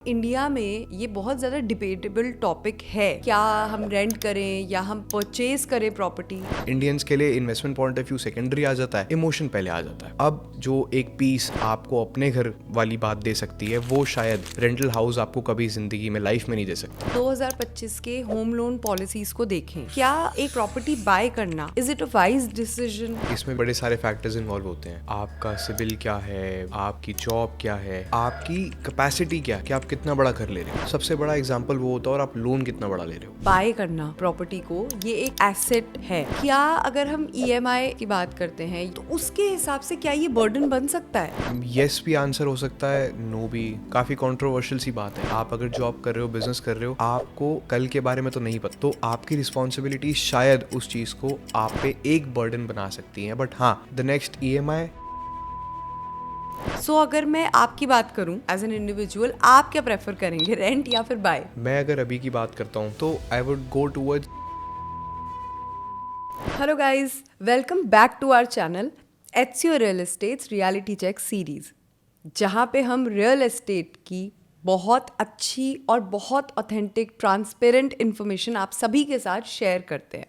India में ये बहुत ज़्यादा डिबेटेबल टॉपिक है, क्या हम रेंट करें या हम परचेज करें प्रॉपर्टी। इंडियंस के लिए investment point of view secondary आ जाता है, इमोशन पहले आ जाता है। अब जो एक पीस आपको अपने घर वाली बात दे सकती है, वो शायद रेंटल हाउस आपको कभी जिंदगी में लाइफ में नहीं दे सकता। 2025 के होम लोन पॉलिसीज को देखें, क्या एक प्रॉपर्टी बाय करना is it a wise decision? इसमें बड़े सारे फैक्टर्स इन्वॉल्व होते हैं। आपका सिविल क्या है, आपकी जॉब क्या है, आपकी कैपेसिटी क्या है, कि आप कितना बड़ा घर ले रहे हो। सबसे बड़ा एग्जांपल वो होता है, और आप लोन कितना बड़ा ले रहे हो। बाय करना प्रॉपर्टी को, ये एक एसेट है। क्या अगर हम EMI की बात करते हैं तो उसके हिसाब से क्या ये बर्डन बन सकता है? यस भी आंसर हो सकता है, नो भी। काफी कंट्रोवर्शियल सी बात है। आप अगर जॉब कर रहे हो, बिजनेस कर रहे हो, आपको कल के बारे में तो नहीं पता, तो आपकी रिस्पॉन्सिबिलिटी शायद उस चीज को आप पे एक बर्डन बना सकती है। बट हाँ, द नेक्स्ट EMI। सो अगर मैं आपकी बात करूं एज एन इंडिविजुअल, आप क्या प्रेफर करेंगे, रेंट या फिर बाय? मैं अगर अभी की बात करता हूँ तो I would go towards. Hello guys, welcome back to our channel HCO real estates reality check series, जहां पे हम रियल एस्टेट की बहुत अच्छी और बहुत ऑथेंटिक ट्रांसपेरेंट इन्फॉर्मेशन आप सभी के साथ शेयर करते हैं।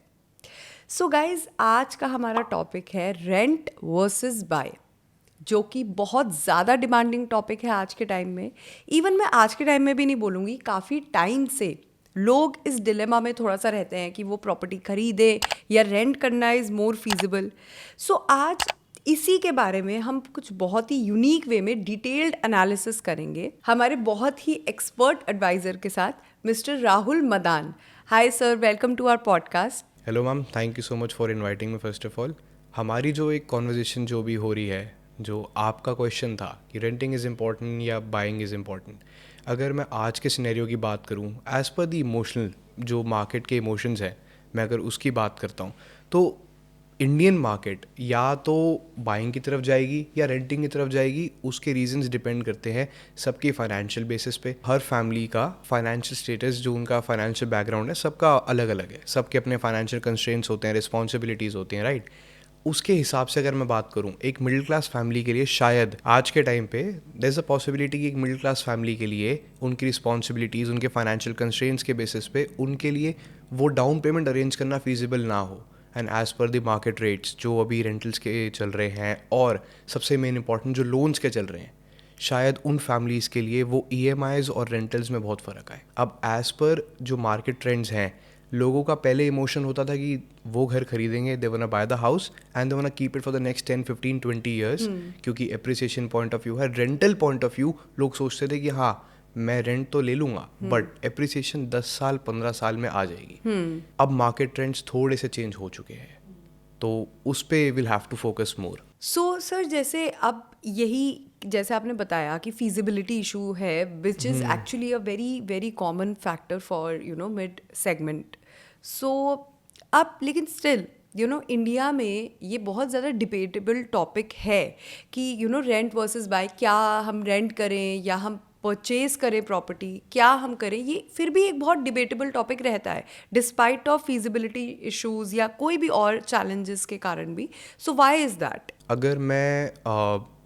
सो गाइस, आज का हमारा टॉपिक है रेंट वर्सेस बाय, जो कि बहुत ज़्यादा डिमांडिंग टॉपिक है आज के टाइम में। इवन मैं आज के टाइम में भी नहीं बोलूँगी, काफ़ी टाइम से लोग इस डिलेमा में थोड़ा सा रहते हैं कि वो प्रॉपर्टी खरीदे या रेंट करना इज़ मोर फीजिबल। सो आज इसी के बारे में हम कुछ बहुत ही यूनिक वे में डिटेल्ड एनालिसिस करेंगे हमारे बहुत ही एक्सपर्ट एडवाइज़र के साथ, mister Rahul Madan. Hi sir, welcome to our podcast. Hello ma'am, thank you so much for inviting me. First of all, हमारी जो एक कॉन्वर्जेसन जो भी हो रही है, जो आपका क्वेश्चन था कि रेंटिंग इज़ इम्पॉर्टेंट या बाइंग इज़ इम्पॉर्टेंट, अगर मैं आज के सिनेरियो की बात करूं, एज़ पर द इमोशनल जो मार्केट के इमोशंस हैं, मैं अगर उसकी बात करता हूं, तो इंडियन मार्केट या तो बाइंग की तरफ जाएगी या रेंटिंग की तरफ जाएगी। उसके रीजंस डिपेंड करते हैं सबके फाइनेंशियल बेसिस पे। हर फैमिली का फाइनेंशियल स्टेटस, जो उनका फाइनेंशियल बैकग्राउंड है, सबका अलग अलग है। सबके अपने फाइनेंशियल कंस्ट्रेंट्स होते हैं, रिस्पॉन्सिबिलिटीज़ होती हैं, राइट। उसके हिसाब से अगर मैं बात करूं, एक मिडिल क्लास फैमिली के लिए शायद आज के टाइम पे देयर इज़ अ पॉसिबिलिटी कि एक मिडिल क्लास फैमिली के लिए उनकी रिस्पॉन्सिबिलिटीज़, उनके फाइनेंशियल कंस्ट्रेंट्स के बेसिस पे उनके लिए वो डाउन पेमेंट अरेंज करना फीजिबल ना हो। And as per the market rates जो अभी रेंटल्स के चल रहे हैं, और सबसे मेन इंपॉर्टेंट जो लोन्स के चल रहे हैं, शायद उन फैमिलीज़ के लिए वो EMIs और रेंटल्स में बहुत फ़र्क आए। अब एज़ पर जो मार्केट ट्रेंड्स हैं, लोगों का पहले इमोशन होता था कि वो घर खरीदेंगे, they wanna buy the house and they wanna keep it for the next 10, 15, 20 years, क्योंकि एप्रिसिएशन पॉइंट ऑफ व्यू है। रेंटल पॉइंट ऑफ व्यू, लोग सोचते थे कि हाँ, मैं रेंट तो ले लूँगा बट एप्रिसिएशन 10 साल 15 साल में आ जाएगी। अब मार्केट ट्रेंड्स थोड़े से चेंज हो चुके हैं, तो उस पे will have to focus more. So sir, जैसे अब यही जैसे आपने बताया कि फीजिबिलिटी इशू है, which is actually a very very common factor for mid segment. So अब लेकिन स्टिल इंडिया में ये बहुत ज़्यादा डिबेटेबल टॉपिक है कि रेंट वर्सेस बाय, क्या हम रेंट करें या हम परचेज करें प्रॉपर्टी, क्या हम करें, ये फिर भी एक बहुत डिबेटेबल टॉपिक रहता है डिस्पाइट ऑफ फीजिबिलिटी इश्यूज या कोई भी और चैलेंजेस के कारण भी। So why is that? अगर मैं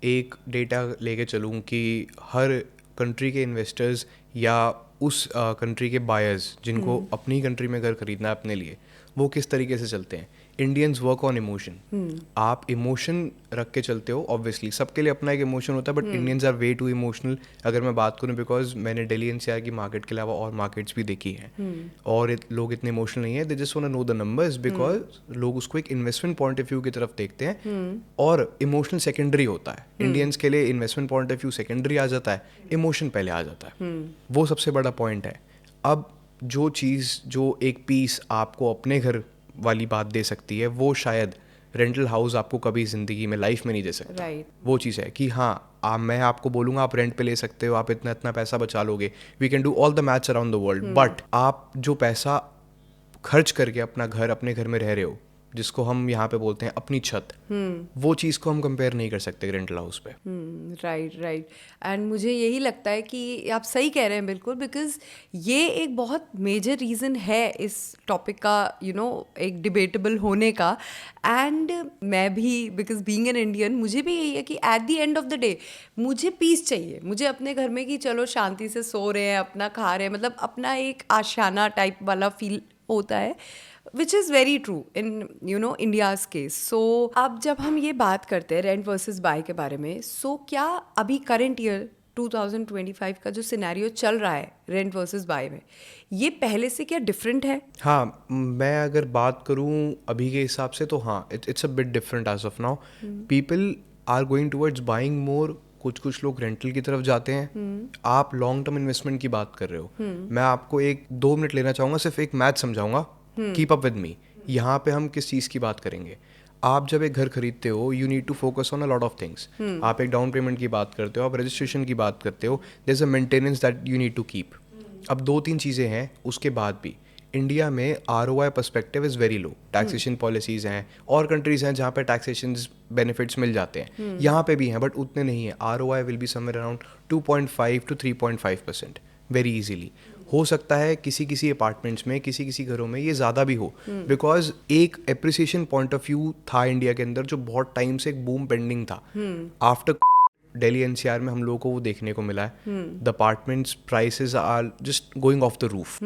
एक डेटा लेके चलूँ कि हर कंट्री के इन्वेस्टर्स या उस कंट्री के बायर्स जिनको अपनी कंट्री में घर खरीदना है अपने लिए, वो किस तरीके से चलते हैं। Indians work on emotion. आप इमोशन रख के चलते हो, ऑब्वियसली सबके लिए अपना एक इमोशन होता है, but Indians are way too emotional. अगर मैं बात करूं, बिकॉज मैंने दिल्ली NCR की मार्केट के अलावा और मार्केट्स भी देखी हैं, और लोग इतने इमोशनल नहीं है। They just want to know the numbers, because लोग उसको एक इन्वेस्टमेंट पॉइंट ऑफ व्यू की तरफ देखते हैं, और इमोशनल सेकेंडरी होता है। इंडियंस के लिए investment point of view secondary आ जाता है, इमोशन पहले आ जाता है। वो सबसे बड़ा पॉइंट है। अब जो चीज़, जो एक पीस आपको अपने घर वाली बात दे सकती है, वो शायद रेंटल हाउस आपको कभी ज़िंदगी में लाइफ में नहीं दे सकता। Right. वो चीज़ है कि हाँ, मैं आपको बोलूँगा आप रेंट पे ले सकते हो, आप इतना इतना पैसा बचा लोगे, we can do all the maths around the world, but आप जो पैसा खर्च करके अपना घर, अपने घर में रह रहे हो, जिसको हम यहाँ पे बोलते हैं अपनी छत, वो चीज़ को हम कंपेयर नहीं कर सकते रेंटल हाउस पे। Right right. एंड मुझे यही लगता है कि आप सही कह रहे हैं बिल्कुल, बिकॉज ये एक बहुत मेजर रीज़न है इस टॉपिक का एक डिबेटेबल होने का। एंड मैं भी, बिकॉज बीइंग एन इंडियन, मुझे भी यही है कि at the end of the day मुझे पीस चाहिए। मुझे अपने घर में कि चलो शांति से सो रहे हैं, अपना खा रहे हैं, मतलब अपना एक आशियाना टाइप वाला फील होता है, which is very true in India's case. So अब जब हम ये बात करते हैं रेंट वर्सेस बाय के बारे में, सो क्या अभी करंट ईयर 2025 का जो सिनेरियो चल रहा है रेंट वर्सेस बाय में, ये पहले से क्या डिफरेंट है? हाँ, मैं अगर बात करूँ अभी के हिसाब से तो हाँ, it's a bit different as of now. People are going towards buying more, कुछ लोग रेंटल की तरफ जाते हैं। आप लॉन्ग टर्म इन्वेस्टमेंट की बात कर रहे हो, मैं आपको 1-2 मिनट लेना चाहूँगा, सिर्फ एक मैथ समझाऊंगा, कीप अप विद मी। यहाँ पे हम किस चीज़ की बात करेंगे? आप जब एक घर खरीदते हो, you need to focus on a lot of things. आप एक डाउन पेमेंट की बात करते हो, आप रजिस्ट्रेशन की बात करते हो, there is a maintenance that you need to keep. अब 2-3 चीज़ें हैं, उसके बाद भी इंडिया में ROI perspective is very low. Taxation policies हैं, और कंट्रीज़ हैं जहाँ पे टैक्सेशन बेनिफिट्स मिल जाते हैं, यहाँ पे भी हैं बट उतने नहीं हैं। ROI will be somewhere around 2.5 to 3.5% very easily. हो सकता है किसी अपार्टमेंट्स में, किसी घरों में ये ज़्यादा भी हो, बिकॉज एक एप्रिसिएशन पॉइंट ऑफ व्यू था इंडिया के अंदर जो बहुत टाइम से एक बूम पेंडिंग था। आफ्टर दिल्ली NCR में हम लोगों को वो देखने को मिला है, the apartments prices are just going off the roof.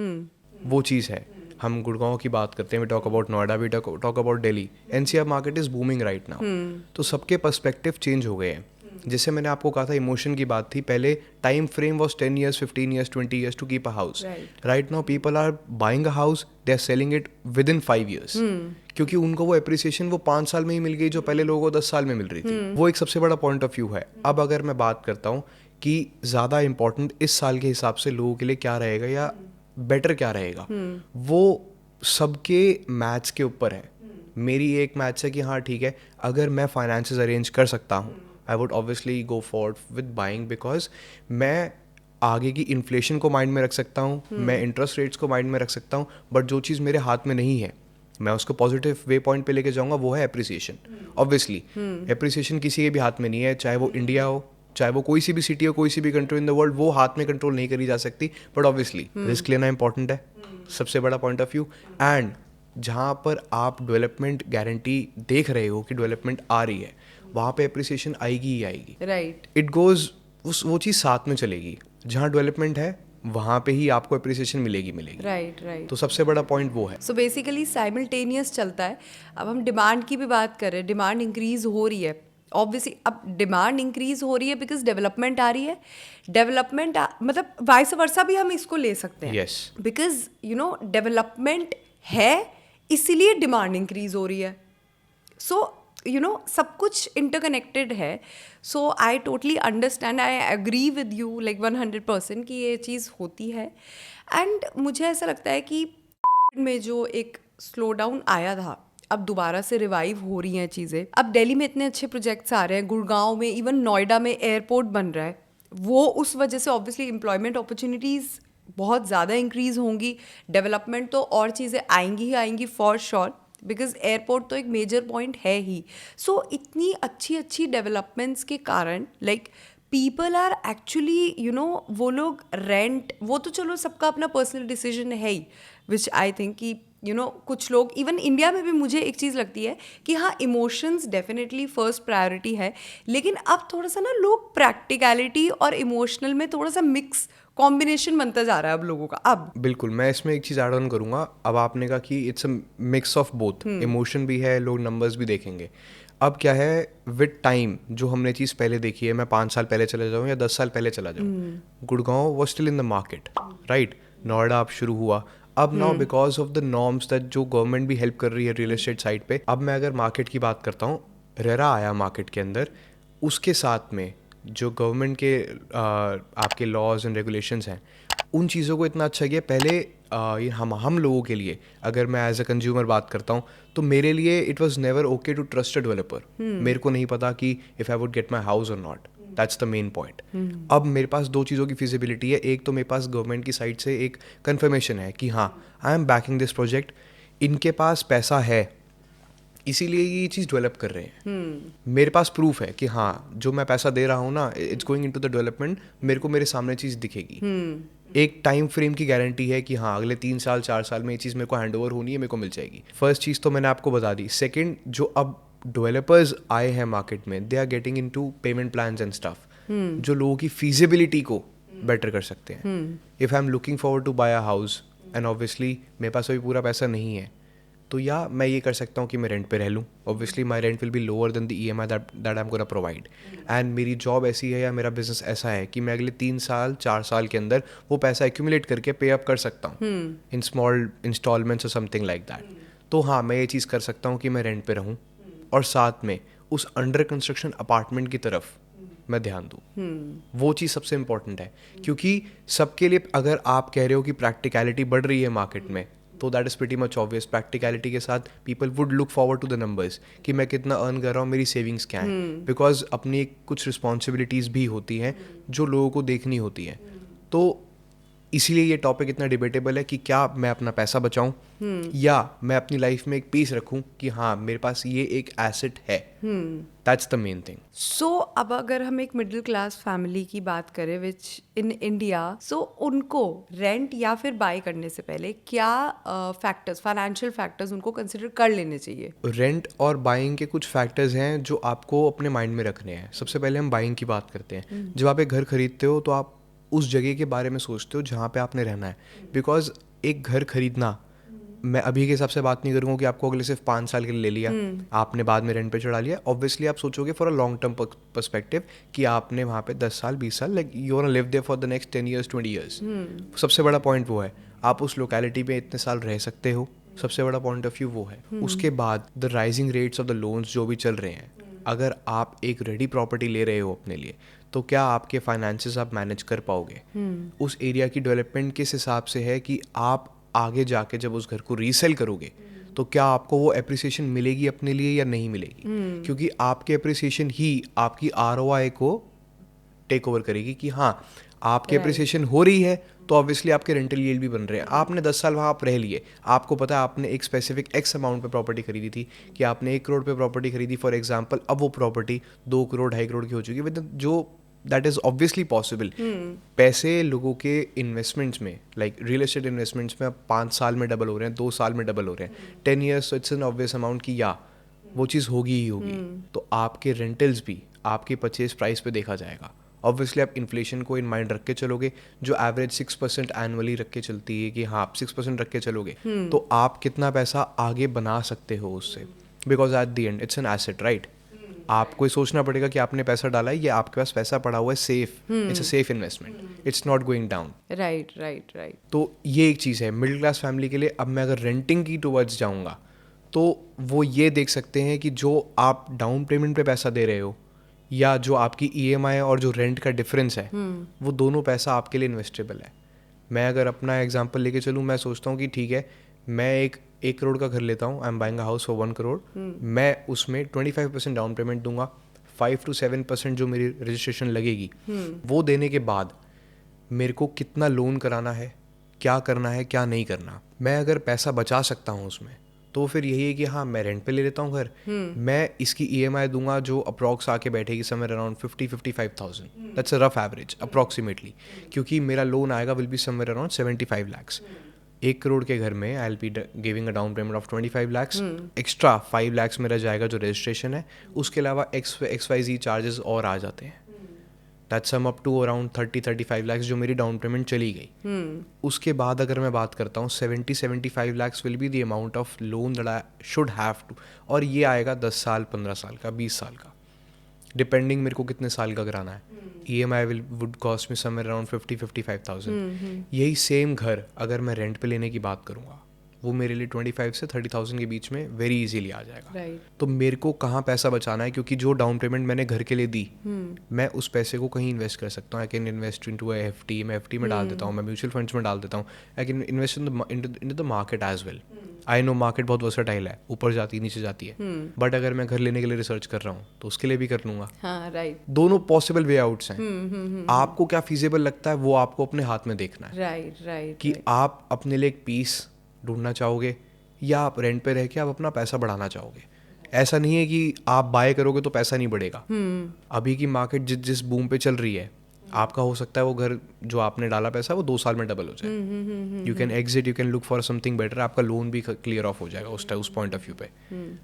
वो चीज़ है। हम गुड़गांव की बात करते हैं, we talk about Noida, we talk about Delhi, NCR market is booming right now. तो सबके पर्सपेक्टिव चेंज हो गए हैं। जैसे मैंने आपको कहा था इमोशन की बात थी, पहले time frame was 10 years, 15 years, 20 years to keep a house. Right now people are buying a house, they are selling it within 5 years, क्योंकि उनको वो एप्रिसिएशन वो 5 साल में ही मिल गई जो पहले लोगों को 10 साल में मिल रही थी। वो एक सबसे बड़ा पॉइंट ऑफ व्यू है। अब अगर मैं बात करता हूँ कि ज़्यादा इंपॉर्टेंट इस साल के हिसाब से लोगों के लिए क्या रहेगा या बेटर क्या रहेगा, वो सबके मैथ्स के ऊपर है। मेरी एक मैथ्स है कि हाँ ठीक है, अगर मैं फाइनेंसेस अरेंज कर सकता हूँ, I would obviously go forward with buying, because मैं आगे की इन्फ्लेशन को माइंड में रख सकता हूँ, मैं इंटरेस्ट रेट्स को माइंड में रख सकता हूँ, बट जो चीज़ मेरे हाथ में नहीं है मैं उसको पॉजिटिव वे पॉइंट पे लेके जाऊँगा, वो है एप्रिसिएशन। ऑब्वियसली एप्रिसिएशन किसी के भी हाथ में नहीं है, चाहे वो इंडिया हो, चाहे वो कोई सी भी सिटी हो, कोई सी भी कंट्री इन द वर्ल्ड, वो हाथ में कंट्रोल नहीं करी जा सकती। बट ऑब्वियसली रिस्क लेना इंपॉर्टेंट है, सबसे बड़ा पॉइंट ऑफ व्यू। एंड जहाँ पर आप डेवलपमेंट गारंटी देख रहे हो कि डेवलपमेंट आ रही है, वहाँ पे एप्रिसिएशन आएगी ही आएगी। राइट। इट गोज, वो चीज़ साथ में चलेगी। जहाँ डेवलपमेंट है वहाँ पे ही आपको एप्रिसिएशन मिलेगी। राइट। तो सबसे बड़ा पॉइंट वो है। सो बेसिकली साइमल्टेनियस चलता है। अब हम डिमांड की भी बात करें, डिमांड इंक्रीज हो रही है ऑब्वियसली। अब डिमांड इंक्रीज हो रही है बिकॉज डेवलपमेंट आ रही है। डेवलपमेंट मतलब वाइस वर्सा भी हम इसको ले सकते हैं, यस, बिकॉज डेवलपमेंट है इसीलिए डिमांड इंक्रीज हो रही है। सो सब कुछ इंटरकनेक्टेड है। So I totally understand, I agree with you like 100% कि ये चीज़ होती है। एंड मुझे ऐसा लगता है कि में जो एक स्लो डाउन आया था, अब दोबारा से रिवाइव हो रही हैं चीज़ें। अब दिल्ली में इतने अच्छे प्रोजेक्ट्स आ रहे हैं, गुड़गांव में, इवन नोएडा में एयरपोर्ट बन रहा है, वो उस वजह से ऑब्वियसली एम्प्लॉयमेंट अपॉर्चुनिटीज़ बहुत ज़्यादा इंक्रीज होंगी। डेवलपमेंट तो और चीज़ें आएंगी ही आएंगी फॉर श्योर, बिकॉज एयरपोर्ट तो एक मेजर पॉइंट है ही। सो इतनी अच्छी डेवलपमेंट्स के कारण लाइक पीपल आर एक्चुअली वो लोग रेंट, वो तो चलो सबका अपना पर्सनल डिसीजन है ही, विच आई थिंक कि कुछ लोग इवन इंडिया में भी, मुझे एक चीज़ लगती है कि हाँ इमोशंस डेफिनेटली फर्स्ट प्रायोरिटी है, लेकिन अब थोड़ा सा ना लोग प्रैक्टिकलिटी और इमोशनल में थोड़ा सा मिक्स कॉम्बिनेशन बनता जा रहा है अब लोगों का। अब बिल्कुल, मैं इसमें एक चीज़ ऐड ऑन करूँगा। अब आपने कहा कि it's a mix of both, emotion भी है, लोग नंबर्स भी देखेंगे। अब क्या है, विद टाइम जो हमने चीज़ पहले देखी है, मैं 5 साल पहले चला जाऊँ या 10 साल पहले चला जाऊँ, Gurgaon was still in the market, right. Noida अब शुरू हुआ। अब now because of the norms that जो गवर्नमेंट भी हेल्प कर रही है रियल एस्टेट साइड पे, अब मैं अगर मार्केट की बात करता हूँ, रेरा आया मार्केट के अंदर, उसके साथ में जो गवर्नमेंट के आपके लॉज एंड रेगुलेशंस हैं, उन चीज़ों को इतना अच्छा किया। पहले ये हम लोगों के लिए, अगर मैं एज अ कंज्यूमर बात करता हूँ, तो मेरे लिए it was never okay to trust a developer. मेरे को नहीं पता कि if I would get my house और not, that's the main point. अब मेरे पास 2 चीज़ों की फिजिबिलिटी है। एक तो मेरे पास गवर्नमेंट की साइड से एक कन्फर्मेशन है कि हाँ, I am banking this project, इनके पास पैसा है, इसीलिए ये चीज़ डेवलप कर रहे हैं। मेरे पास प्रूफ है कि हाँ जो मैं पैसा दे रहा हूँ ना, it's going into the development, मेरे को मेरे सामने चीज़ दिखेगी। एक टाइम फ्रेम की गारंटी है कि हाँ अगले 3 साल 4 साल में ये चीज़ मेरे को हैंड ओवर होनी है, मेरे को मिल जाएगी। फर्स्ट चीज़ तो मैंने आपको बता दी। सेकेंड, जो अब डेवलपर्स आए हैं मार्केट में, they are getting into payment plans and stuff जो लोगों की फीजिबिलिटी को बेटर कर सकते हैं। If I am looking forward to buy a house and obviously मेरे पास अभी पूरा पैसा नहीं है, तो या मैं ये कर सकता हूँ कि मैं रेंट पे रह लूँ। Obviously my rent will be lower than the EMI that I am gonna provide. And मेरी जॉब ऐसी है या मेरा बिजनेस ऐसा है कि मैं अगले 3 साल 4 साल के अंदर वो पैसा एक्यूमुलेट करके पे अप कर सकता हूँ इन स्मॉल इंस्टॉलमेंट्स और समथिंग लाइक दैट। तो हाँ मैं ये चीज़ कर सकता हूँ कि मैं रेंट पे रहूँ और साथ में उस अंडर कंस्ट्रक्शन अपार्टमेंट की तरफ मैं ध्यान दूँ। वो चीज़ सबसे इम्पॉर्टेंट है, क्योंकि सबके लिए अगर आप कह रहे हो कि प्रैक्टिकलिटी बढ़ रही है मार्केट में, तो that is pretty much obvious. Practicality के साथ people would look forward to the numbers कि मैं कितना अर्न कर रहा हूँ, मेरी सेविंग्स क्या है, बिकॉज अपनी कुछ रिस्पॉन्सिबिलिटीज़ भी होती हैं जो लोगों को देखनी होती हैं। तो इसीलिए ये टॉपिक इतना डिबेटेबल है कि क्या मैं अपना पैसा बचाऊं या मैं अपनी लाइफ में एक पीस रखूं कि हाँ मेरे पास ये एक एसेट है। That's the main thing. So अब अगर हम एक मिडिल क्लास फैमिली की बात करें विच इन इंडिया, सो उनको रेंट या फिर बाय करने से पहले क्या फैक्टर्स, फाइनेंशियल फैक्टर्स उनको कंसिडर कर लेने चाहिए? रेंट और बाइंग के कुछ फैक्टर्स हैं जो आपको अपने माइंड में रखने हैं। सबसे पहले हम बाइंग की बात करते हैं। जब आप एक घर खरीदते हो तो आप उस जगह के बारे में सोचते हो जहाँ पे आपने रहना है, बिकॉज एक घर खरीदना, मैं अभी के हिसाब से बात नहीं करूँगा कि आपको अगले सिर्फ 5 साल के लिए ले लिया, आपने बाद में रेंट पे चढ़ा लिया। ऑब्वियसली आप सोचोगे for a long term perspective कि आपने वहाँ पे 10 साल 20 साल, like you want to live there for the next 10 years 20 years। सबसे बड़ा पॉइंट वो है, आप उस लोकेलिटी पे इतने साल रह सकते हो। सबसे बड़ा पॉइंट ऑफ व्यू वो है। उसके बाद the rising rates of the loans जो भी चल रहे हैं, अगर आप एक रेडी प्रॉपर्टी ले रहे हो अपने लिए, तो क्या आपके फाइनेंसेस आप मैनेज कर पाओगे? उस एरिया की डेवलपमेंट किस हिसाब से है कि आप आगे जाके जब उस घर को रीसेल करोगे तो क्या आपको वो एप्रिसिएशन मिलेगी अपने लिए या नहीं मिलेगी? क्योंकि आपके एप्रिसिएशन ही आपकी ROI को टेक ओवर करेगी कि हाँ आपके एप्रिसिएशन हो रही है तो ऑब्वियसली आपके रेंटल यील्ड भी बन रहे हैं। आपने 10 साल वहाँ आप रह लिए, आपको पता है आपने एक स्पेसिफिक एक्स अमाउंट पे प्रॉपर्टी खरीदी थी कि आपने 1 करोड़ पे प्रॉपर्टी खरीदी फॉर एग्जांपल, अब वो प्रॉपर्टी 2 करोड़ 2.5 करोड़ की हो चुकी है, विद जो दैट इज़ ऑब्वियसली पॉसिबल। पैसे लोगों के इन्वेस्टमेंट्स में, लाइक रियल एस्टेट इन्वेस्टमेंट्स में, अब 5 साल में डबल हो रहे हैं, 2 साल में डबल हो रहे हैं, 10 years, तो इट्स एन ऑब्वियस अमाउंट कि या वो चीज़ होगी ही होगी। तो आपके रेंटल्स भी आपके परचेज प्राइस पे देखा जाएगा। ऑब्वियसली आप इन्फ्लेशन को इन माइंड रख के चलोगे, जो एवरेज 6% एनुअली रख के चलती है कि हाँ आप 6% रख के चलोगे तो आप कितना पैसा आगे बना सकते हो उससे, because at the end it's an asset, right? आपको ये सोचना पड़ेगा कि आपने पैसा डाला है, ये आपके पास पैसा पड़ा हुआ है, safe, it's a safe investment, it's not going down. Right right right. तो ये एक चीज़ है मिडिल क्लास फैमिली के लिए। अब मैं अगर रेंटिंग की टुवर्ड्स जाऊँगा तो वो ये देख सकते हैं कि जो आप डाउन पेमेंट पे पैसा दे रहे हो या जो आपकी EMI और जो रेंट का डिफरेंस है, वो दोनों पैसा आपके लिए इन्वेस्टेबल है। मैं अगर अपना एग्जांपल लेके चलूँ, मैं सोचता हूँ कि ठीक है मैं एक करोड़ का घर लेता हूँ, I am buying a house for 1 crore, मैं उसमें 25% डाउन पेमेंट दूंगा, 5 to 7% जो मेरी रजिस्ट्रेशन लगेगी वो देने के बाद मेरे को कितना लोन कराना है, क्या करना है, क्या नहीं करना, मैं अगर पैसा बचा सकता हूँ उसमें, तो फिर यही है कि हाँ मैं रेंट पे ले लेता हूँ घर, मैं इसकी EMI दूंगा जो अप्रॉक्स आके बैठेगी somewhere around 50-55,000, that's a rough average approximately, क्योंकि मेरा लोन आएगा will be somewhere around 75 lakhs। 1 crore के घर में I will be giving a down payment of 25 lakhs, extra 5 lakhs मेरा जाएगा जो रजिस्ट्रेशन है, उसके अलावा XYZ चार्जेस और आ जाते हैं, that sum up to around 30-35 lakhs जो मेरी डाउन पेमेंट चली गई। उसके बाद अगर मैं बात करता हूँ 70-75 lakhs will be the amount of loan that I should have to, और ये आएगा 10 साल 15 साल का 20 साल का, डिपेंडिंग मेरे को कितने साल का कराना है। EMI would cost me somewhere around 50-55,000। यही सेम घर अगर मैं रेंट पे लेने की बात करूँगा, वो मेरे लिए 25 से 30,000 के बीच में वेरी इजीली आ जाएगा। Right. तो मेरे को कहाँ पैसा बचाना है, क्योंकि जो डाउन पेमेंट मैंने घर के लिए दी, मैं उस पैसे को कहीं इन्वेस्ट कर सकता हूँ। I can invest into FD, मैं FD में डाल देता हूँ, मैं म्यूचुअल फंड्स में डाल देता हूँ, I can invest in the market as well. I know market बहुत वर्सेटाइल है, ऊपर जाती है नीचे जाती है, बट अगर मैं घर लेने के लिए रिसर्च कर रहा हूँ तो उसके लिए भी कर लूँगा। हाँ राइट दोनों पॉसिबल वे आउट्स हैं। आपको क्या फीजेबल लगता है वो आपको अपने हाथ में देखना है, राइट राइट कि आप अपने लिए एक पीस ढूंढना चाहोगे या आप रेंट पे रह के आप अपना पैसा बढ़ाना चाहोगे। ऐसा नहीं है कि आप बाय करोगे तो पैसा नहीं बढ़ेगा। अभी की मार्केट जिस बूम पे चल रही है, आपका हो सकता है वो घर जो आपने डाला पैसा वो 2 साल में डबल हो जाए। You can exit, you can look for something better, आपका लोन भी क्लियर ऑफ हो जाएगा उस पॉइंट ऑफ व्यू पे।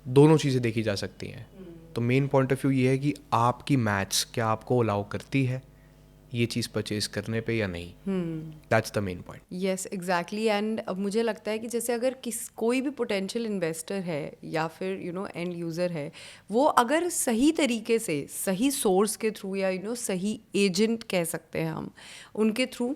दोनों चीज़ें देखी जा सकती हैं। तो मेन पॉइंट ऑफ व्यू ये है कि आपकी मैथ्स क्या आपको अलाउ करती है ये चीज़ परचेज करने पे या नहीं। That's the main point. Yes exactly. And अब मुझे लगता है कि जैसे अगर कोई भी पोटेंशियल इन्वेस्टर है या फिर एंड यूज़र है, वो अगर सही तरीके से सही सोर्स के थ्रू या सही एजेंट कह सकते हैं हम उनके थ्रू,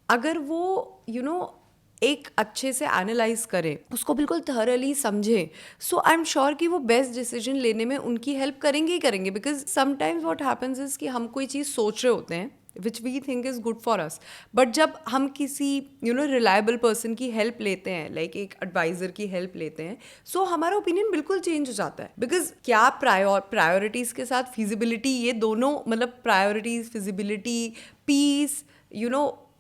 अगर वो एक अच्छे से एनालाइज करें, उसको बिल्कुल थरली समझें, सो आई एम श्योर कि वो बेस्ट डिसीजन लेने में उनकी हेल्प करेंगे ही करेंगे। Because sometimes what happens is कि हम कोई चीज़ सोच रहे होते हैं which we think is good for us, but जब हम किसी रिलायबल पर्सन की हेल्प लेते हैं, लाइक एक एडवाइज़र की हेल्प लेते हैं, सो हमारा ओपिनियन बिल्कुल चेंज हो जाता है। बिकॉज क्या प्रायोरिटीज़ के साथ फिजिबिलिटी, ये दोनों मतलब priorities, feasibility, peace,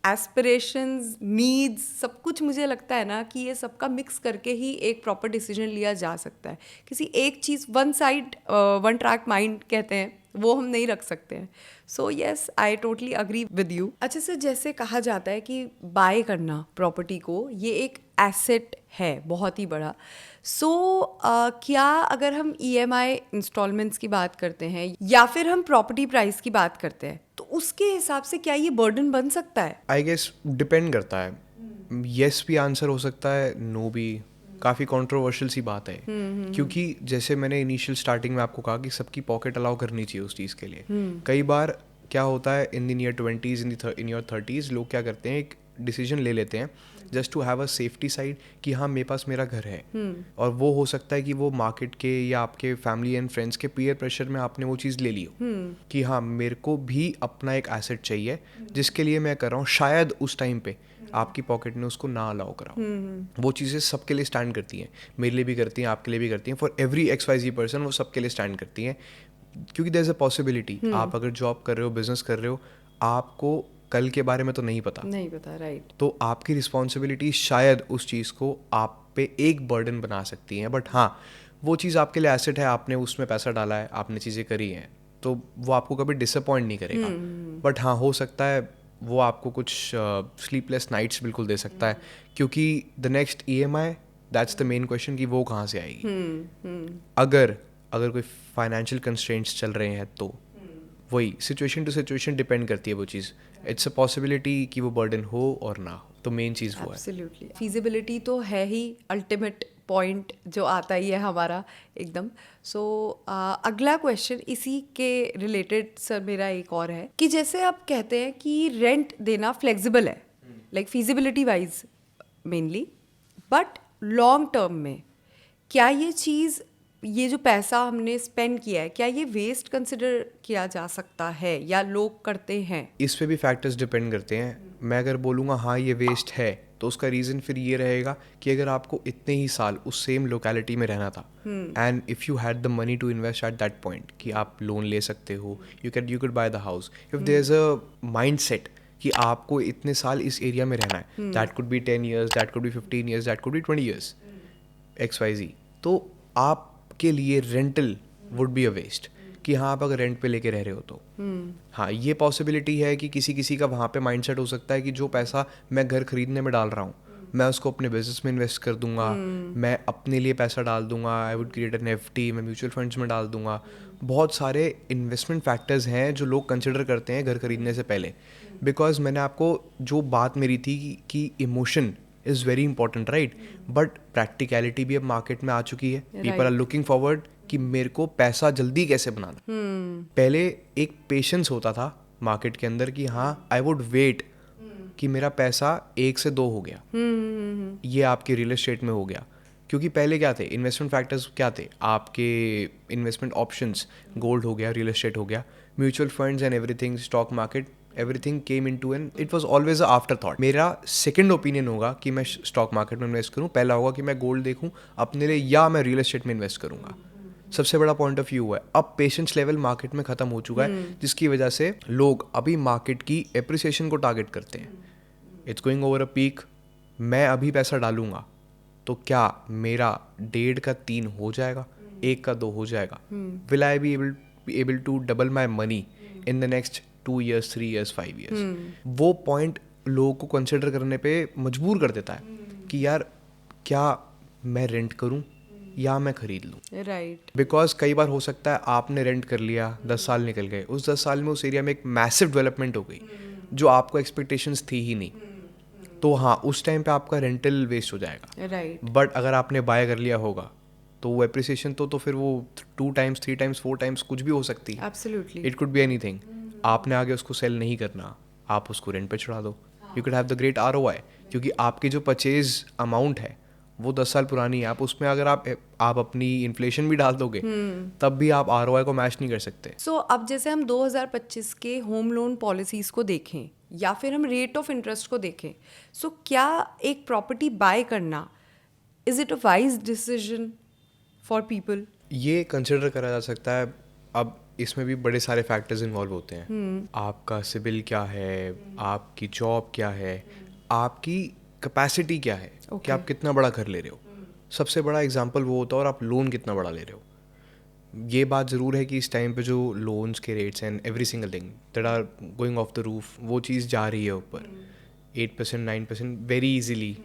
aspirations, needs, सब कुछ मुझे लगता है ना कि ये सबका मिक्स करके ही एक प्रॉपर डिसीजन लिया जा सकता है। किसी एक चीज़, वन ट्रैक माइंड कहते हैं, वो हम नहीं रख सकते हैं। So yes, I totally agree with you. अच्छा सर, जैसे कहा जाता है कि बाय करना प्रॉपर्टी को, ये एक एसेट है बहुत ही बड़ा। सो क्या अगर हम EMI इंस्टॉलमेंट्स की बात करते हैं या फिर हम प्रॉपर्टी प्राइस की बात करते हैं, तो उसके हिसाब से क्या ये बर्डन बन सकता है? आई गेस डिपेंड करता है। येस भी आंसर हो सकता है, नो भी। काफ़ी कंट्रोवर्शियल सी बात है, क्योंकि जैसे मैंने इनिशियल स्टार्टिंग में आपको कहा कि सबकी पॉकेट अलाउ करनी चाहिए उस चीज़ के लिए। कई बार क्या होता है, in the near 20s, in your 30s, लोग क्या करते हैं, एक डिसीजन ले लेते हैं just to have a safety side कि हाँ मेरे पास मेरा घर है। और वो हो सकता है कि वो मार्केट के या आपके फैमिली एंड फ्रेंड्स के पीयर प्रेशर में आपने वो चीज़ ले ली हो कि हाँ मेरे को भी अपना एक एसेट चाहिए जिसके लिए मैं कर रहा हूँ। शायद उस टाइम पे आपकी पॉकेट ने उसको ना अलाउ करा। वो चीज़ें सबके लिए स्टैंड करती हैं, मेरे लिए भी करती हैं, आपके लिए भी करती हैं, फॉर एवरी XYZ पर्सन वो सबके लिए स्टैंड करती हैं। क्योंकि देयर इज़ अ पॉसिबिलिटी, आप अगर जॉब कर रहे हो, बिजनेस कर रहे हो, आपको कल के बारे में तो नहीं पता, राइट। तो आपकी रिस्पॉन्सिबिलिटी शायद उस चीज़ को आप पे एक बर्डन बना सकती हैं। बट हाँ, वो चीज़ आपके लिए एसेट है, आपने उसमें पैसा डाला है, आपने चीज़ें करी हैं, तो वो आपको कभी डिसअपॉइंट नहीं करेगा। बट हाँ, हो सकता है वो आपको कुछ स्लीपलेस नाइट्स बिल्कुल दे सकता है, क्योंकि the next EMI, that's the main question कि वो कहाँ से आएगी। अगर कोई फाइनेंशियल कंस्ट्रेंट्स चल रहे हैं तो वही सिचुएशन टू सिचुएशन डिपेंड करती है वो चीज़। इट्स अ पॉसिबिलिटी कि वो बर्डन हो और ना हो, तो मेन चीज़ वो है। एब्सोल्युटली, फीजिबिलिटी तो है ही अल्टीमेट पॉइंट जो आता ही है हमारा एकदम। सो अगला क्वेश्चन इसी के रिलेटेड सर मेरा एक और है कि जैसे आप कहते हैं कि रेंट देना फ्लेक्सिबल है, like feasibility wise mainly, but long term में क्या ये चीज़, ये जो पैसा हमने स्पेंड किया है, क्या ये वेस्ट कंसिडर किया जा सकता है या लोग करते हैं? इस पे भी फैक्टर्स डिपेंड करते हैं। मैं अगर बोलूँगा हाँ ये वेस्ट है, तो उसका रीज़न फिर ये रहेगा कि अगर आपको इतने ही साल उस सेम लोकेलिटी में रहना था and if you had the money to invest at that point कि आप लोन ले सकते हो, you could buy the house, if there is a mindset कि आपको इतने साल इस एरिया में रहना है, that could be 10 years, that could be 15 years, that could be 20 years, XYZ, तो आपके लिए rental would be a waste कि हाँ आप अगर रेंट पे लेके रह रहे हो तो हाँ ये पॉसिबिलिटी है कि किसी का वहाँ पे माइंडसेट हो सकता है कि जो पैसा मैं घर खरीदने में डाल रहा हूँ मैं उसको अपने बिजनेस में इन्वेस्ट कर दूंगा, मैं अपने लिए पैसा डाल दूंगा, I would create an FD, मैं म्यूचुअल फंड्स में डाल दूंगा। बहुत सारे इन्वेस्टमेंट फैक्टर्स हैं जो लोग कंसिडर करते हैं घर खरीदने से पहले। बिकॉज मैंने आपको जो बात मेरी थी कि emotion is very important, right, but practicality भी अब मार्केट में आ चुकी है। पीपल आर लुकिंग फॉरवर्ड कि मेरे को पैसा जल्दी कैसे बनाना। पहले एक पेशेंस होता था मार्केट के अंदर कि हाँ आई वुड वेट कि मेरा पैसा 1 से 2 हो गया, ये आपके रियल एस्टेट में हो गया। क्योंकि पहले क्या थे इन्वेस्टमेंट फैक्टर्स, क्या थे आपके इन्वेस्टमेंट ऑप्शंस, गोल्ड हो गया, रियल एस्टेट हो गया, mutual funds and everything, stock market, everything came into an, it was always a afterthought. मेरा सेकंड ओपिनियन होगा कि मैं स्टॉक मार्केट में इन्वेस्ट करूं, पहला होगा कि मैं गोल्ड देखूं अपने लिए या मैं रियल एस्टेट में इन्वेस्ट करूंगा। सबसे बड़ा पॉइंट ऑफ व्यू है। अब पेशेंस लेवल मार्केट में ख़त्म हो चुका है, जिसकी वजह से लोग अभी मार्केट की एप्रिसिएशन को टारगेट करते हैं। It's going over a peak, मैं अभी पैसा डालूंगा तो क्या मेरा 1.5 का 3 हो जाएगा, एक का दो हो जाएगा. Will I be able to double my money in the next 2 years, 3 years, 5 years? वो पॉइंट लोगों को कंसिडर करने पे मजबूर कर देता है कि यार क्या मैं रेंट करूं या मैं खरीद लूं. राइट. बिकॉज कई बार हो सकता है आपने रेंट कर लिया, 10 साल निकल गए, उस 10 साल में उस एरिया में एक मैसिव डेवलपमेंट हो गई जो आपको एक्सपेक्टेशंस थी ही नहीं. तो हाँ, उस टाइम पे आपका रेंटल वेस्ट हो जाएगा. राइट. बट अगर आपने बाय कर लिया होगा तो वो एप्रिसिएशन तो फिर वो 2 times 3 times 4 times कुछ भी हो सकती है. Absolutely. It could be anything. आपने आगे उसको सेल नहीं करना, आप उसको रेंट पे चढ़ा दो. You can have the great ROI, क्योंकि आपकी जो परचेज अमाउंट है वो 10 साल पुरानी है. आप उसमें अगर आप अपनी इन्फ्लेशन भी डाल दोगे तब भी आप ROI को मैच नहीं कर सकते. सो अब जैसे हम 2025 के होम लोन पॉलिसीज़ को देखें या फिर हम रेट ऑफ इंटरेस्ट को देखें, सो क्या एक प्रॉपर्टी बाय करना is it a wise decision for people? ये कंसिडर करा जा सकता है. अब इसमें भी बड़े सारे फैक्टर्स इन्वॉल्व होते हैं. आपका सिबिल क्या है, आपकी जॉब क्या है, आपकी कैपेसिटी क्या है, कि आप कितना बड़ा घर ले रहे हो. सबसे बड़ा एग्जांपल वो होता है, और आप लोन कितना बड़ा ले रहे हो. ये बात ज़रूर है कि इस टाइम पे जो लोन्स के rates and every single thing that are going off the roof, वो चीज़ जा रही है ऊपर. 8% 9% वेरी इजीली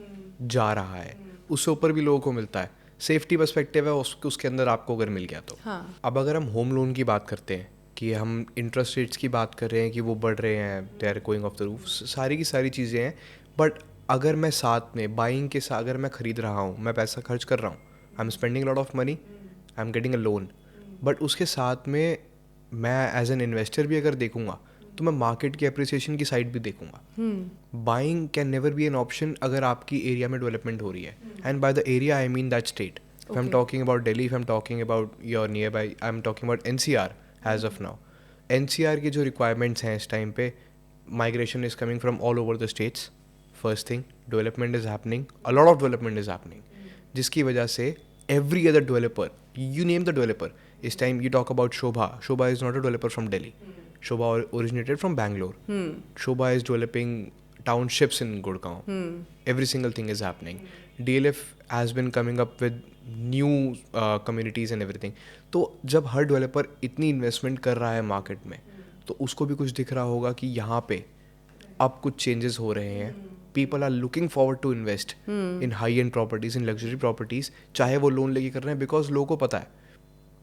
जा रहा है. उससे ऊपर भी लोगों को मिलता है. सेफ्टी पर्सपेक्टिव है उसके अंदर आपको अगर मिल गया तो. हाँ. अब अगर हम होम लोन की बात करते हैं कि हम इंटरेस्ट रेट्स की बात कर रहे हैं कि वो बढ़ रहे हैं, they are going off the roof, सारी की सारी चीज़ें हैं. बट अगर मैं साथ में बाइंग के साथ अगर मैं ख़रीद रहा हूँ, मैं पैसा खर्च कर रहा हूँ, I am spending lot of money, I am getting a loan, but उसके साथ में मैं एज एन इन्वेस्टर भी अगर देखूँगा तो मैं मार्केट की अप्रिसिएशन की साइड भी देखूंगा. Buying can never be an option अगर आपकी एरिया में डेवलपमेंट हो रही है. And by the area I mean that state. If I'm talking about Delhi, if I'm talking about your nearby, I'm talking about NCR as of now. NCR की जो requirements हैं इस टाइम पे, migration is coming from all over the states. First thing, development is happening, a lot of development is happening. जिसकी वजह से every other developer, you name the developer, इस time you talk about Shobha. Shobha is not a developer from Delhi. Shobha originated from Bangalore. Shobha is developing townships in Gurgaon. Every single thing is happening. DLF has been coming up with new communities and everything. तो जब हर developer इतनी investment कर रहा है market में, तो उसको भी कुछ दिख रहा होगा कि यहाँ पे अब कुछ चेंजेस हो रहे हैं. People are looking forward to invest in high end properties, in luxury properties, चाहे वो लोन लेके कर रहे हैं, बिकॉज लोगों को पता है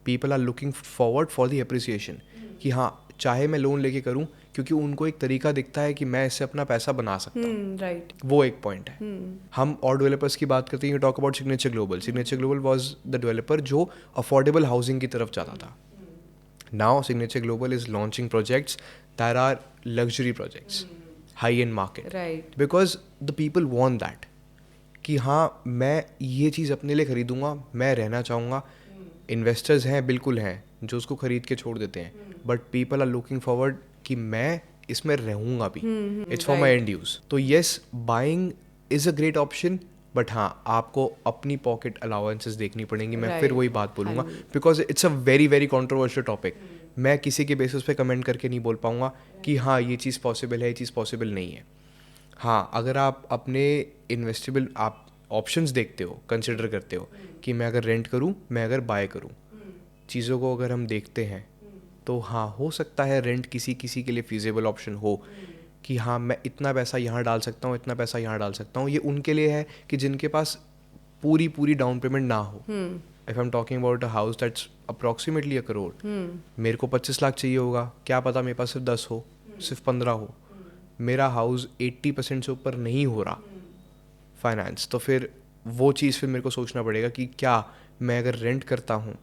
people are looking forward for the appreciation कि हाँ, चाहे मैं लोन लेके करूँ, क्योंकि उनको एक तरीका दिखता है कि मैं इससे अपना पैसा बना सकता हूँ. राइट. वो एक पॉइंट है. हम और डेवलपर्स की बात करते हैं, you talk about Signature Global. Signature Global was the developer जो अफोर्डेबल हाउसिंग की तरफ जाता था. Now Signature Global is launching projects that are luxury projects, high end market, right. Because the people want that कि हाँ, मैं ये चीज़ अपने लिए खरीदूंगा, मैं रहना चाहूँगा. इन्वेस्टर्स हैं, बिल्कुल हैं, जो उसको खरीद के छोड़ देते हैं, but people are looking forward कि मैं इसमें रहूँगा भी. It's for my end use. तो yes, buying is a great option, but हाँ, आपको अपनी पॉकेट अलाउंसेस देखनी पड़ेंगी. मैं फिर वही बात बोलूँगा, because it's a very very controversial topic. मैं किसी के बेसिस पे कमेंट करके नहीं बोल पाऊँगा कि हाँ, ये चीज़ पॉसिबल है, ये चीज़ पॉसिबल नहीं है. हाँ, अगर आप अपने इन्वेस्टेबल आप ऑप्शंस देखते हो, कंसिडर करते हो कि मैं अगर रेंट करूँ, मैं अगर बाय करूँ, चीज़ों को अगर हम देखते हैं, तो हाँ, हो सकता है रेंट किसी के लिए फीजेबल ऑप्शन हो कि हाँ, मैं इतना पैसा यहाँ डाल सकता हूँ, इतना पैसा यहाँ डाल सकता हूँ. ये उनके लिए है कि जिनके पास पूरी डाउन पेमेंट ना हो. If I am talking about a house that's approximately 1 crore, मेरे को 25 लाख चाहिए होगा, क्या पता मेरे पास सिर्फ 10 हो, सिर्फ 15 हो, मेरा हाउस 80% से ऊपर नहीं हो रहा फाइनेंस, तो फिर वो चीज़ फिर मेरे को सोचना पड़ेगा कि क्या मैं अगर रेंट करता हूँ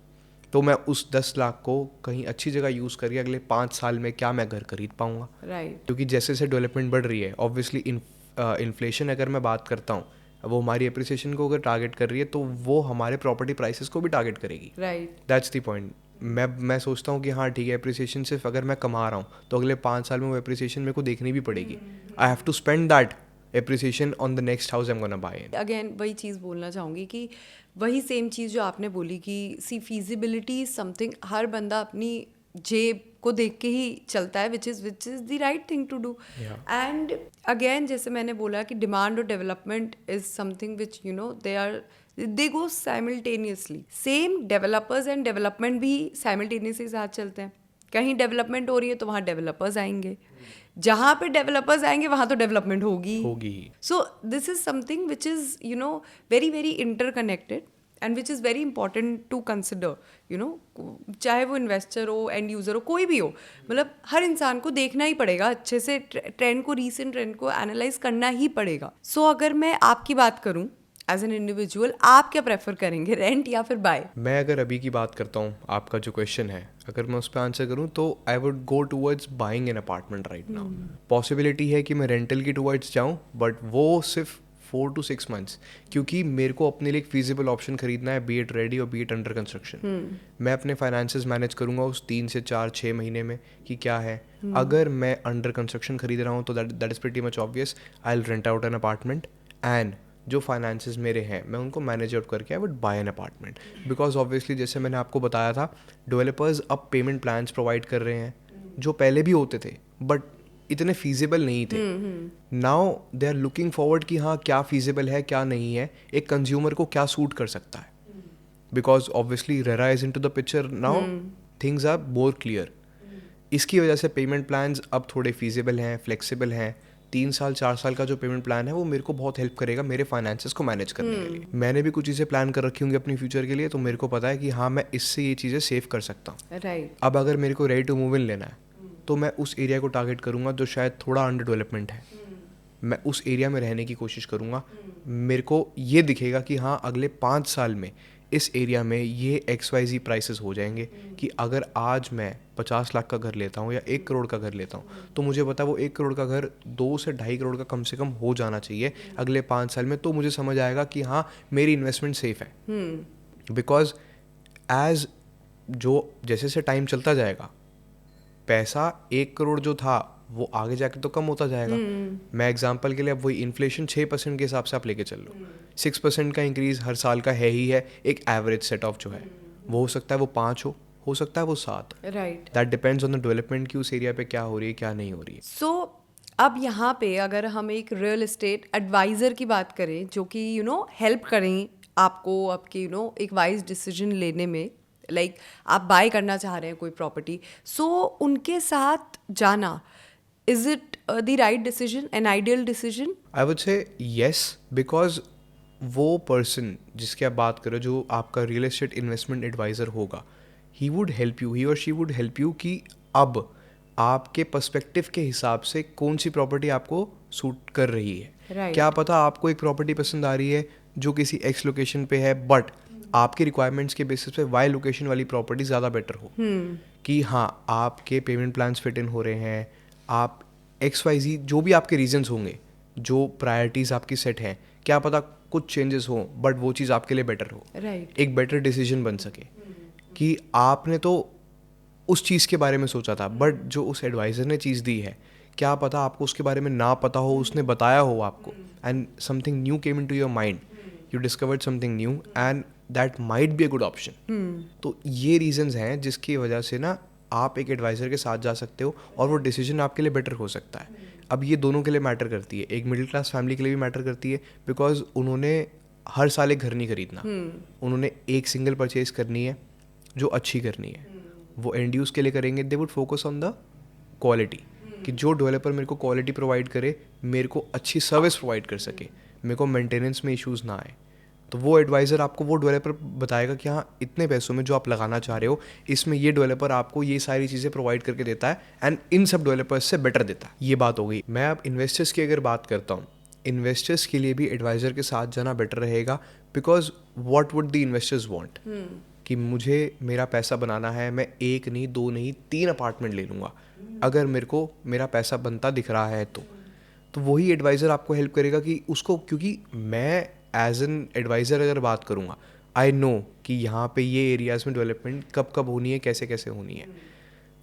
तो मैं उस 10 लाख को कहीं अच्छी जगह यूज़ करके अगले 5 साल में क्या मैं घर खरीद पाऊँगा. राइट. क्योंकि जैसे जैसे डेवलपमेंट बढ़ रही है, ऑब्वियसली इन्फ्लेशन अगर मैं बात करता हूँ, वो हमारी अप्रिसिएशन को अगर टारगेट कर रही है, तो वो हमारे प्रॉपर्टी प्राइसेस को भी टारगेट करेगी. राइट. That's the point. मैं सोचता हूँ कि हाँ, ठीक है, अप्रिसिएशन सिर्फ अगर मैं कमा रहा हूँ तो अगले 5 साल में वो अप्रिसिएशन मेरे को देखनी भी पड़ेगी. I have to spend that appreciation on the next house I'm gonna buy in. Again वही चीज़ बोलना चाहूँगी कि वही सेम चीज़ जो आपने बोली कि सी फीजिबिलिटी इज समथिंग हर बंदा अपनी जेब को देख के ही चलता है, which is the right thing to do. And again जैसे मैंने बोला कि डिमांड और development is something which you know they are they go simultaneously. Same developers and development भी साइमल्टेनियसली साथ चलते हैं. कहीं डेवलपमेंट हो रही है तो वहाँ डेवलपर्स आएंगे, जहाँ पे डेवलपर्स आएंगे वहाँ तो डेवलपमेंट होगी ही. So this is something which is very very interconnected and which is very important to consider. चाहे वो इन्वेस्टर हो, एंड यूज़र हो, कोई भी हो, मतलब हर इंसान को देखना ही पड़ेगा अच्छे से, ट्रेंड को, रीसेंट ट्रेंड को एनालाइज करना ही पड़ेगा. सो अगर मैं आपकी बात करूँ एज एन इंडिविजुअल, आप क्या प्रेफर करेंगे, रेंट या फिर बाय? मैं अगर अभी की बात करता हूँ, आपका जो क्वेश्चन है अगर मैं उस पर आंसर करूँ तो I would go towards buying an apartment right now. Possibility है कि मैं रेंटल की टूवर्ड्स जाऊँ, बट वो सिर्फ 4 to 6 months, क्योंकि मेरे को अपने लिए एक फीजिबल ऑप्शन खरीदना है, बी इट रेडी और बी इट अंडर कंस्ट्रक्शन. मैं अपने फाइनेंसेस मैनेज करूंगा उस 3 से 4-6 महीने में कि क्या है. अगर मैं अंडर कंस्ट्रक्शन खरीद रहा हूँ तो that is pretty much obvious, I will rent out an apartment, and जो फाइनेंसेस मेरे हैं मैं उनको मैनेज आउट करके I would buy an apartment. Because obviously जैसे मैंने आपको बताया था, डेवलपर्स अब पेमेंट प्लान्स प्रोवाइड कर रहे हैं जो पहले भी होते थे बट इतने फीजिबल नहीं थे. Now they are looking forward कि हाँ क्या फीजिबल है क्या नहीं है, एक कंज्यूमर को क्या सूट कर सकता है. Because obviously RERA is into the picture now, things are more clear. इसकी वजह से पेमेंट प्लान्स अब थोड़े फीजिबल हैं, फ्लेक्सिबल हैं. 3 साल 4 साल का जो पेमेंट प्लान है वो मेरे को बहुत हेल्प करेगा मेरे फाइनेंसेस को मैनेज करने के लिए. मैंने भी कुछ चीज़ें प्लान कर रखी होंगी अपनी फ्यूचर के लिए, तो मेरे को पता है कि हाँ मैं इससे ये चीज़ें सेव कर सकता हूँ. राइट. अब अगर मेरे को रेडी टू मूव इन लेना है तो मैं उस एरिया को टारगेट करूँगा जो शायद थोड़ा अंडर डेवलपमेंट है. मैं उस एरिया में रहने की कोशिश करूँगा. मेरे को ये दिखेगा कि हाँ अगले 5 साल में इस एरिया में ये XYZ प्राइसेस हो जाएंगे कि अगर आज मैं 50 लाख का घर लेता हूँ या 1 करोड़ का घर लेता हूँ तो मुझे पता वो 1 करोड़ का घर 2 से 2.5 करोड़ का कम से कम हो जाना चाहिए अगले 5 साल में. तो मुझे समझ आएगा कि हाँ मेरी इन्वेस्टमेंट सेफ है. बिकॉज एज जो जैसे से टाइम चलता जाएगा, पैसा 1 करोड़ जो था वो आगे जाके तो कम होता जाएगा. मैं एग्जांपल के लिए अब वही इन्फ्लेशन 6% के हिसाब से आप लेके चल लो, 6% का इंक्रीज हर साल का है ही है. एक एवरेज सेट ऑफ जो है वो हो सकता है वो 5 हो सकता है वो 7. Right. That depends on the development की उस एरिया पे क्या हो रही है क्या नहीं हो रही है. सो अब यहाँ पे अगर हम एक रियल एस्टेट एडवाइज़र की बात करें जो कि हेल्प करें आपको आपके एक वाइज डिसीजन लेने में, लाइक आप बाय करना चाह रहे हैं कोई प्रॉपर्टी, सो उनके साथ जाना, is it the right decision, an ideal decision? I would say yes, because वो पर्सन जिसकी आप बात करो जो आपका रियल एस्टेट इन्वेस्टमेंट एडवाइज़र होगा, ही वुड हेल्प यू, ही और शी वुड हेल्प यू कि अब आपके पर्सपेक्टिव के हिसाब से कौन सी प्रॉपर्टी आपको सूट कर रही है. Right. क्या पता आपको एक प्रॉपर्टी पसंद आ रही है जो किसी एक्स लोकेशन पे है, बट आपके रिक्वायरमेंट्स के बेसिस पे वाई लोकेशन वाली प्रॉपर्टी ज़्यादा बेटर हो. कि हाँ आपके पेमेंट प्लान्स फिट इन हो रहे हैं, आप XYZ जो भी आपके रीजंस होंगे, जो प्रायोरिटीज़ आपकी सेट हैं, क्या पता कुछ चेंजेस हो बट वो चीज़ आपके लिए बेटर हो. राइट. एक बेटर डिसीजन बन सके कि आपने तो उस चीज़ के बारे में सोचा था बट जो उस एडवाइज़र ने चीज़ दी है क्या पता आपको उसके बारे में ना पता हो, उसने बताया हो आपको, and something new came into your mind, you discovered something new and that might be a good option. तो ये रीजंस हैं जिसकी वजह से ना आप एक एडवाइज़र के साथ जा सकते हो और वो डिसीजन आपके लिए बेटर हो सकता है. अब ये दोनों के लिए मैटर करती है, एक मिडिल क्लास फैमिली के लिए भी मैटर करती है बिकॉज उन्होंने हर साल एक घर नहीं खरीदना, उन्होंने एक सिंगल परचेज करनी है जो अच्छी करनी है. वो एंड यूज़ के लिए करेंगे, they would focus on the quality, कि जो डेवलपर मेरे को क्वालिटी प्रोवाइड करे, मेरे को अच्छी सर्विस प्रोवाइड कर सके, मेरे को मेंटेनेंस में इश्यूज़ ना आए. तो वो एडवाइज़र आपको वो डेवलपर बताएगा कि हाँ इतने पैसों में जो आप लगाना चाह रहे हो इसमें ये डेवलपर आपको ये सारी चीज़ें प्रोवाइड करके देता है एंड इन सब डेवलपर्स से बेटर देता है. ये बात हो गई. मैं अब इन्वेस्टर्स की अगर बात करता हूँ, इन्वेस्टर्स के लिए भी एडवाइज़र के साथ जाना बेटर रहेगा because what would the investors want, कि मुझे मेरा पैसा बनाना है, मैं 1 नहीं 2 नहीं 3 अपार्टमेंट ले लूँगा अगर मेरे को मेरा पैसा बनता दिख रहा है तो वही एडवाइज़र आपको हेल्प करेगा कि उसको, क्योंकि मैं एज एन एडवाइज़र अगर बात करूँगा, आई नो कि यहाँ पे ये एरियाज़ में डेवलपमेंट कब कब होनी है, कैसे कैसे होनी है,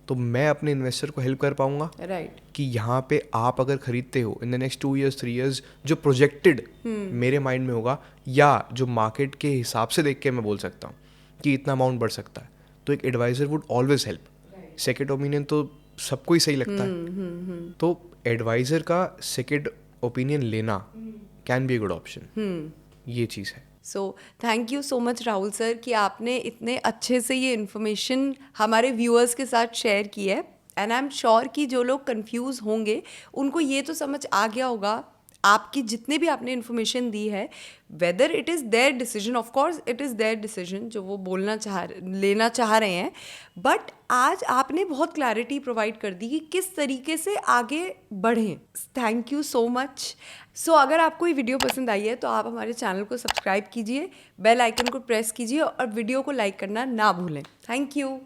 तो मैं अपने इन्वेस्टर को हेल्प कर पाऊँगा. राइट. कि यहाँ पे आप अगर खरीदते हो in the next 2 years 3 years जो प्रोजेक्टेड मेरे माइंड में होगा या जो मार्केट के हिसाब से देख के मैं बोल सकता हूँ कि इतना अमाउंट बढ़ सकता है, तो एक advisor would always help. Second opinion तो सबको ही सही लगता है, तो एडवाइज़र का सेकेंड ओपिनियन लेना can be a good option. ये चीज़ है. So thank you so much Rahul sir कि आपने इतने अच्छे से ये इन्फॉर्मेशन हमारे व्यूअर्स के साथ शेयर की है। एंड आई एम श्योर कि जो लोग कंफ्यूज होंगे उनको ये तो समझ आ गया होगा आपकी जितने भी आपने इन्फॉर्मेशन दी है, whether it is there decision, of course it is there decision जो वो लेना चाह रहे हैं, बट आज आपने बहुत क्लैरिटी प्रोवाइड कर दी कि किस तरीके से आगे बढ़ें। Thank you so much. So अगर आपको ये वीडियो पसंद आई है तो आप हमारे चैनल को सब्सक्राइब कीजिए, बेल आइकन को प्रेस कीजिए और वीडियो को लाइक करना ना भूलें। Thank you.